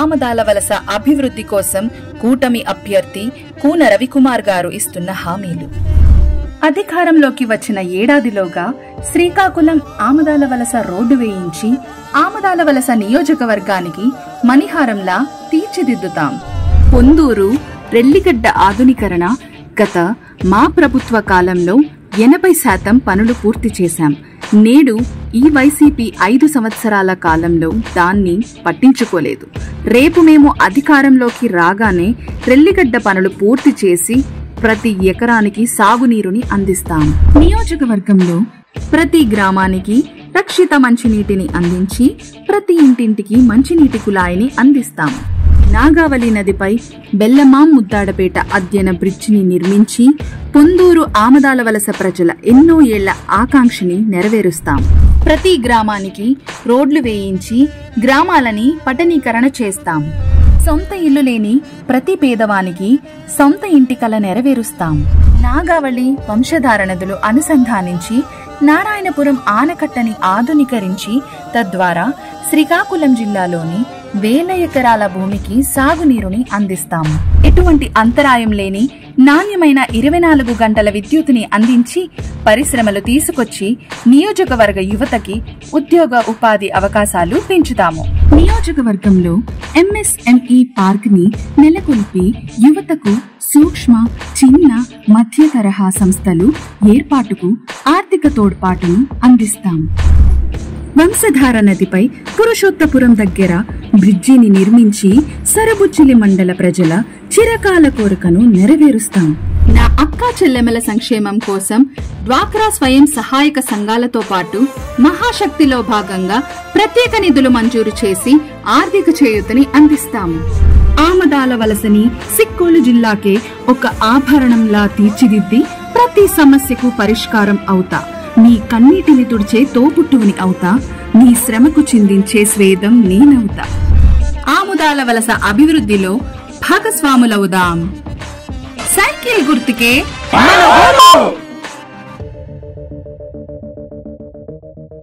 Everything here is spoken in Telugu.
ఆమదాల వలస అభివృద్ధి కోసం కూటమి అభ్యర్థి కూన రవికుమార్ గారు ఇస్తున్న హామీలు. అధికారంలోకి వచ్చిన ఏడాదిలోగా శ్రీకాకుళం ఆమదాల వలస రోడ్డు వేయించి ఆమదాల వలస నియోజకవర్గానికి మణిహారంలా తీర్చిదిద్దుతాం. పొందూరు రెల్లిగడ్డ ఆధునీకరణ గత మా ప్రభుత్వ కాలంలో 80% పనులు పూర్తి చేశాం. నేడు ఈ వైసీపీ 5 సంవత్సరాల కాలంలో దాన్ని పట్టించుకోలేదు. రేపు మేము అధికారంలోకి రాగానే రెల్లిగడ్డ పనులు పూర్తి చేసి ప్రతి ఎకరానికి సాగునీరుని అందిస్తాం. నియోజకవర్గంలో ప్రతి గ్రామానికి రక్షిత మంచినీటిని అందించి ప్రతి ఇంటింటికి మంచినీటి కుళాయిని అందిస్తాం. నాగావళి నదిపై బెల్లమాం ముద్దాడపేట అద్యన బ్రిడ్జిని నిర్మించి పొందూరు ఆమదాల వలస ప్రజల ఎన్నో ఏళ్ల ఆకాంక్షని నెరవేరుస్తాం. ప్రతి గ్రామానికి రోడ్లు వేయించి గ్రామాలని పట్టణీకరణ చేస్తాం. సొంత ఇల్లు లేని ప్రతి పేదవానికి సొంత ఇంటి కల నెరవేరుస్తాం. నాగావళి వంశధార నదులు అనుసంధానించి నారాయణపురం ఆనకట్టని ఆధునీకరించి తద్వారా శ్రీకాకుళం జిల్లాలోని 1000 ఎకరాల భూమికి సాగునీరుని అందిస్తాము. ఎటువంటి అంతరాయం లేని నాణ్యమైన 24 గంటల విద్యుత్తుని అందించి పరిశ్రమలు తీసుకొచ్చి నియోజకవర్గ యువతకి ఉద్యోగ ఉపాధి అవకాశాలు పెంచుతాము. నియోజకవర్గంలో MSME పార్క్ ని నెలకొల్పి యువతకు సూక్ష్మ, చిన్న, మధ్య తరహా సంస్థలు ఏర్పాటుకు ఆర్థిక తోడ్పాటును అందిస్తాం. వంశధార నదిపై పురుషోత్తపురం దగ్గర బ్రిడ్జిని నిర్మించి సరబుచ్చిలి మండల ప్రజల చిరకాల కోరికను నెరవేరుస్తాం. నా అక్కా చెల్లెమల సంక్షేమం కోసం డ్వాక్రా స్వయం సహాయక సంఘాలతో పాటు మహాశక్తిలో భాగంగా ప్రత్యేక నిధులు మంజూరు చేసి ఆర్థిక చేయూతని అందిస్తాము. ఆమదాల వలసని సిక్కోలు జిల్లాకే ఒక ఆభరణంలా తీర్చిదిద్ది ప్రతి సమస్యకు పరిష్కారం అవుతా. నీ కన్నీటిని తుడిచే తోపుట్టువుని అవుతా. నీ శ్రమకు చిందించే స్వేదం నేనవుతా. ఆముదాల వలస అభివృద్ధిలో భాగస్వాములవుదాం. సైకిల్ గుర్తుకే